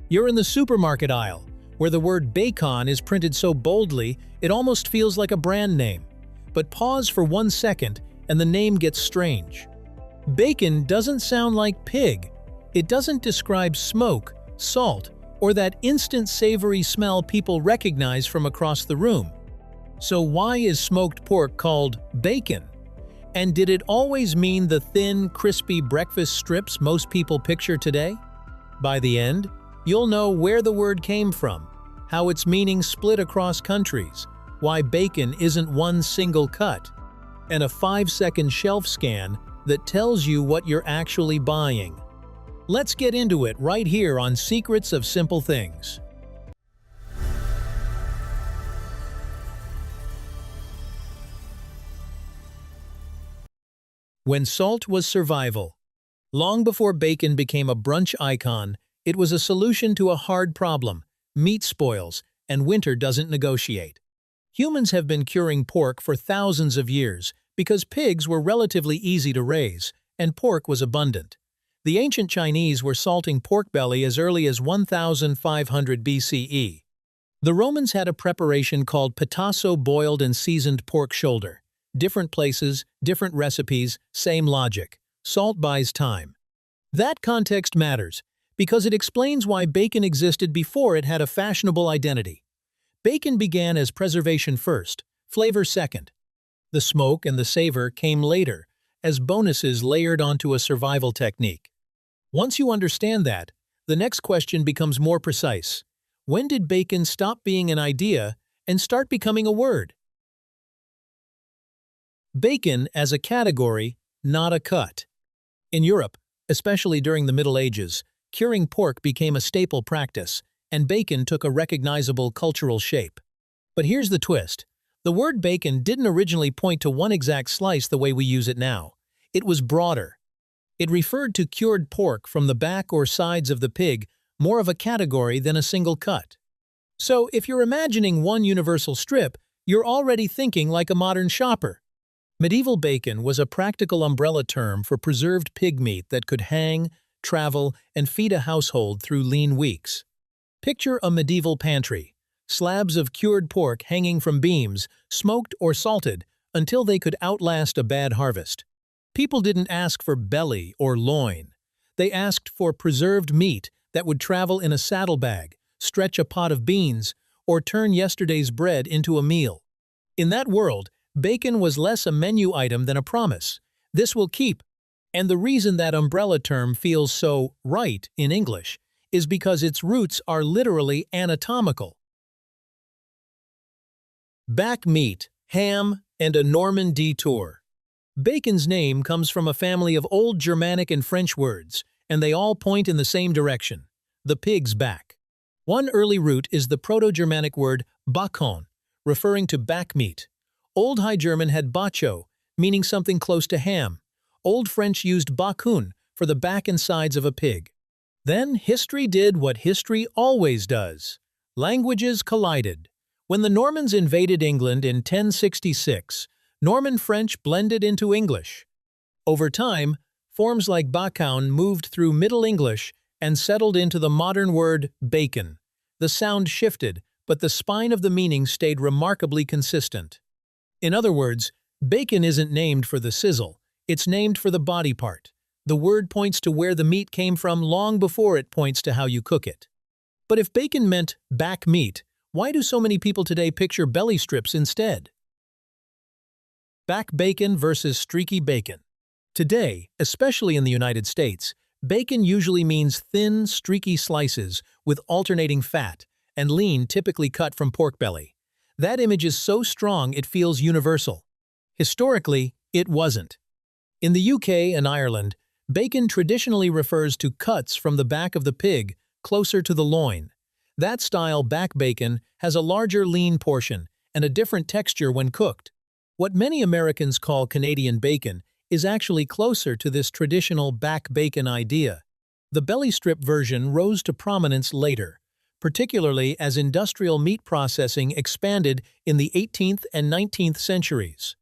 You're in the supermarket aisle, where the word bacon is printed so boldly it almost feels like a brand name. But pause for 1 second and the name gets strange. Bacon doesn't sound like pig. It doesn't describe smoke, salt, or that instant savory smell people recognize from across the room. So why is smoked pork called bacon? And did it always mean the thin, crispy breakfast strips most people picture today? By the end, you'll know where the word came from, how its meaning split across countries, why bacon isn't one single cut, and a 5-second shelf scan that tells you what you're actually buying. Let's get into it right here on Secrets of Simple Things. When salt was survival. Long before bacon became a brunch icon, it was a solution to a hard problem: meat spoils, and winter doesn't negotiate. Humans have been curing pork for thousands of years because pigs were relatively easy to raise, and pork was abundant. The ancient Chinese were salting pork belly as early as 1500 BCE. The Romans had a preparation called patasso, boiled and seasoned pork shoulder. Different places, different recipes, same logic. Salt buys time. That context matters, because it explains why bacon existed before it had a fashionable identity. Bacon began as preservation first, flavor second. The smoke and the savor came later, as bonuses layered onto a survival technique. Once you understand that, the next question becomes more precise. When did bacon stop being an idea and start becoming a word? Bacon as a category, not a cut. In Europe, especially during the Middle Ages, curing pork became a staple practice, and bacon took a recognizable cultural shape. But here's the twist. The word bacon didn't originally point to one exact slice the way we use it now. It was broader. It referred to cured pork from the back or sides of the pig, more of a category than a single cut. So if you're imagining one universal strip, you're already thinking like a modern shopper. Medieval bacon was a practical umbrella term for preserved pig meat that could hang, travel, and feed a household through lean weeks. Picture a medieval pantry, slabs of cured pork hanging from beams, smoked or salted, until they could outlast a bad harvest. People didn't ask for belly or loin. They asked for preserved meat that would travel in a saddlebag, stretch a pot of beans, or turn yesterday's bread into a meal. In that world, bacon was less a menu item than a promise. This will keep. And the reason that umbrella term feels so right in English is because its roots are literally anatomical. Back meat, ham, and a Norman detour. Bacon's name comes from a family of old Germanic and French words, and they all point in the same direction: the pig's back. One early root is the Proto-Germanic word Bacon, referring to back meat. Old High German had bacho, meaning something close to ham. Old French used bacun for the back and sides of a pig. Then history did what history always does. Languages collided. When the Normans invaded England in 1066, Norman French blended into English. Over time, forms like bacon moved through Middle English and settled into the modern word bacon. The sound shifted, but the spine of the meaning stayed remarkably consistent. In other words, bacon isn't named for the sizzle, it's named for the body part. The word points to where the meat came from long before it points to how you cook it. But if bacon meant back meat, why do so many people today picture belly strips instead? Back bacon versus streaky bacon. Today, especially in the United States, bacon usually means thin, streaky slices with alternating fat, and lean typically cut from pork belly. That image is so strong it feels universal. Historically, it wasn't. In the UK and Ireland, bacon traditionally refers to cuts from the back of the pig, closer to the loin. That style back bacon has a larger lean portion and a different texture when cooked. What many Americans call Canadian bacon is actually closer to this traditional back bacon idea. The belly strip version rose to prominence later, particularly as industrial meat processing expanded in the 18th and 19th centuries.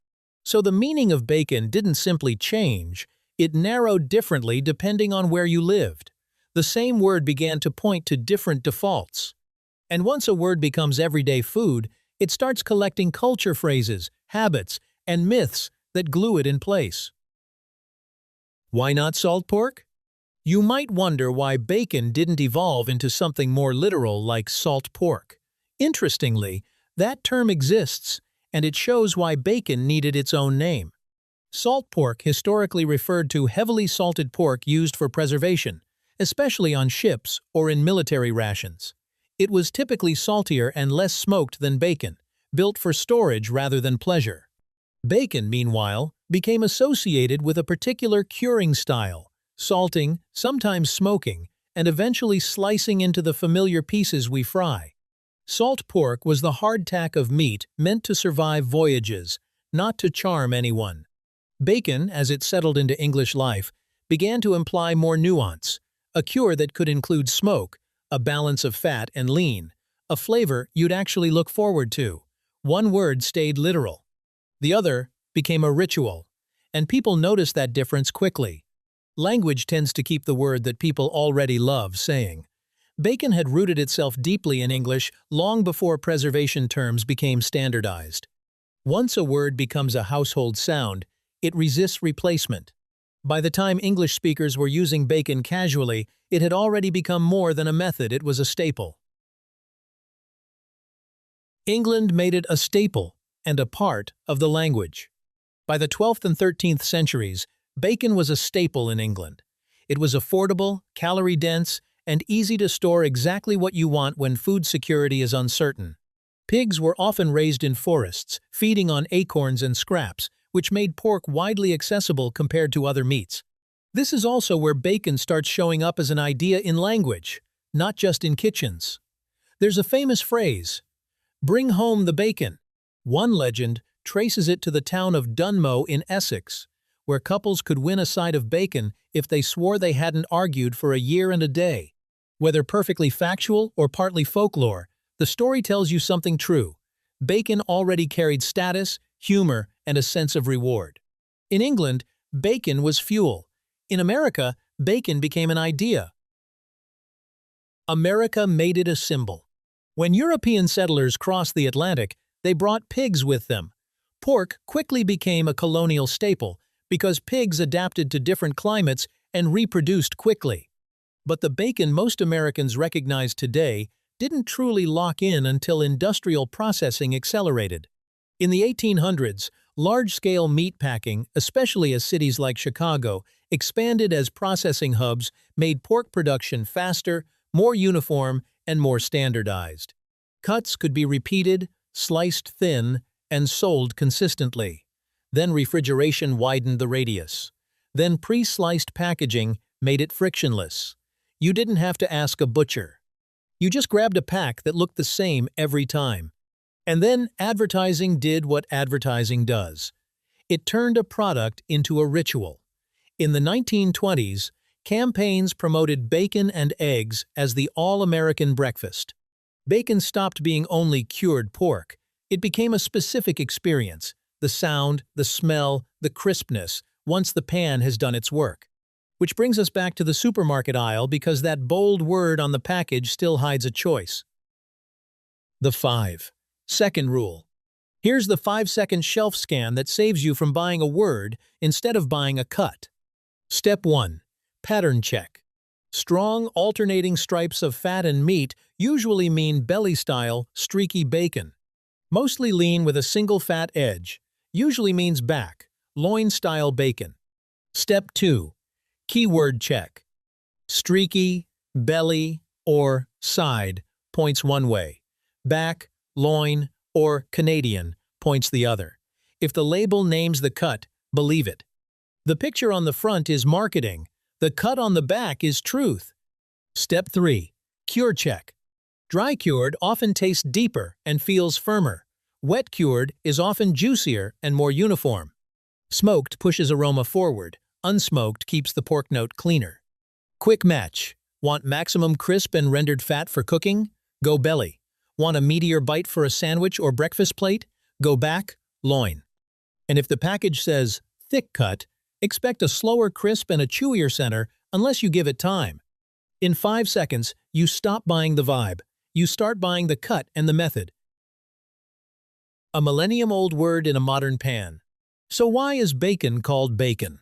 So the meaning of bacon didn't simply change, it narrowed differently depending on where you lived. the same word began to point to different defaults. And once a word becomes everyday food, it starts collecting culture phrases, habits, and myths that glue it in place. Why not salt pork? You might wonder why bacon didn't evolve into something more literal like salt pork. Interestingly, that term exists, and it shows why bacon needed its own name. Salt pork historically referred to heavily salted pork used for preservation, especially on ships or in military rations. It was typically saltier and less smoked than bacon, built for storage rather than pleasure. Bacon, meanwhile, became associated with a particular curing style, salting, sometimes smoking, and eventually slicing into the familiar pieces we fry. Salt pork was the hardtack of meat meant to survive voyages, not to charm anyone. Bacon, as it settled into English life, began to imply more nuance, a cure that could include smoke, a balance of fat and lean, a flavor you'd actually look forward to. One word stayed literal. The other became a ritual, and people noticed that difference quickly. Language tends to keep the word that people already love saying. Bacon had rooted itself deeply in English long before preservation terms became standardized. Once a word becomes a household sound, it resists replacement. By the time English speakers were using bacon casually, it had already become more than a method, it was a staple. England made it a staple and a part of the language. By the 12th and 13th centuries, bacon was a staple in England. It was affordable, calorie-dense, and easy to store exactly what you want when food security is uncertain. Pigs were often raised in forests, feeding on acorns and scraps, which made pork widely accessible compared to other meats. This is also where bacon starts showing up as an idea in language, not just in kitchens. There's a famous phrase, "Bring home the bacon." One legend traces it to the town of Dunmow in Essex, where couples could win a side of bacon if they swore they hadn't argued for a year and a day. Whether perfectly factual or partly folklore, the story tells you something true. Bacon already carried status, humor, and a sense of reward. In England, bacon was fuel. In America, bacon became an idea. America made it a symbol. When European settlers crossed the Atlantic, they brought pigs with them. Pork quickly became a colonial staple because pigs adapted to different climates and reproduced quickly. But the bacon most Americans recognize today didn't truly lock in until industrial processing accelerated. In the 1800s, large-scale meat packing, especially as cities like Chicago, expanded as processing hubs made pork production faster, more uniform, and more standardized. Cuts could be repeated, sliced thin, and sold consistently. Then refrigeration widened the radius. Then pre-sliced packaging made it frictionless. You didn't have to ask a butcher. You just grabbed a pack that looked the same every time. And then advertising did what advertising does. It turned a product into a ritual. In the 1920s, campaigns promoted bacon and eggs as the all-American breakfast. Bacon stopped being only cured pork. It became a specific experience, the sound, the smell, the crispness, once the pan has done its work. Which brings us back to the supermarket aisle because that bold word on the package still hides a choice. The 5-second rule. Here's the 5-second shelf scan that saves you from buying a word instead of buying a cut. Step 1. Pattern check. Strong, alternating stripes of fat and meat usually mean belly-style, streaky bacon. Mostly lean with a single fat edge usually means back, loin-style bacon. Step 2. Keyword check. Streaky, belly, or side points one way. Back, loin, or Canadian points the other. If the label names the cut, believe it. The picture on the front is marketing. The cut on the back is truth. Step 3. Cure check. Dry cured often tastes deeper and feels firmer. Wet cured is often juicier and more uniform. Smoked pushes aroma forward. Unsmoked keeps the pork note cleaner. Quick match. Want maximum crisp and rendered fat for cooking? Go belly. Want a meatier bite for a sandwich or breakfast plate? Go back, loin. And if the package says thick cut, expect a slower crisp and a chewier center unless you give it time. In 5 seconds, you stop buying the vibe. You start buying the cut and the method. A millennium-old word in a modern pan. So why is bacon called bacon?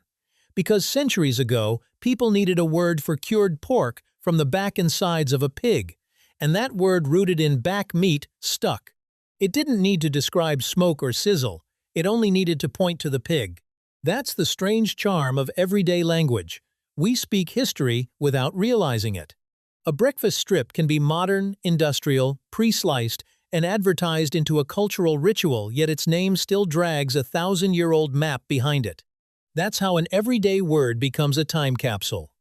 Because centuries ago, people needed a word for cured pork from the back and sides of a pig, and that word rooted in back meat stuck. It didn't need to describe smoke or sizzle, it only needed to point to the pig. That's the strange charm of everyday language. We speak history without realizing it. A breakfast strip can be modern, industrial, pre-sliced, and advertised into a cultural ritual, yet its name still drags a 1,000-year-old map behind it. That's how an everyday word becomes a time capsule.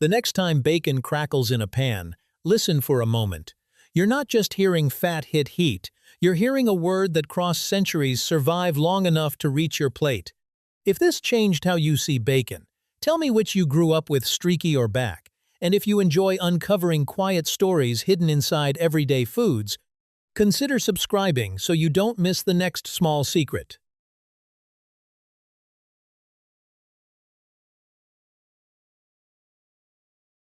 The next time bacon crackles in a pan, listen for a moment. You're not just hearing fat hit heat, you're hearing a word that crossed centuries survive long enough to reach your plate. If this changed how you see bacon, tell me which you grew up with, Streaky or back. And if you enjoy uncovering quiet stories hidden inside everyday foods, consider subscribing so you don't miss the next small secret.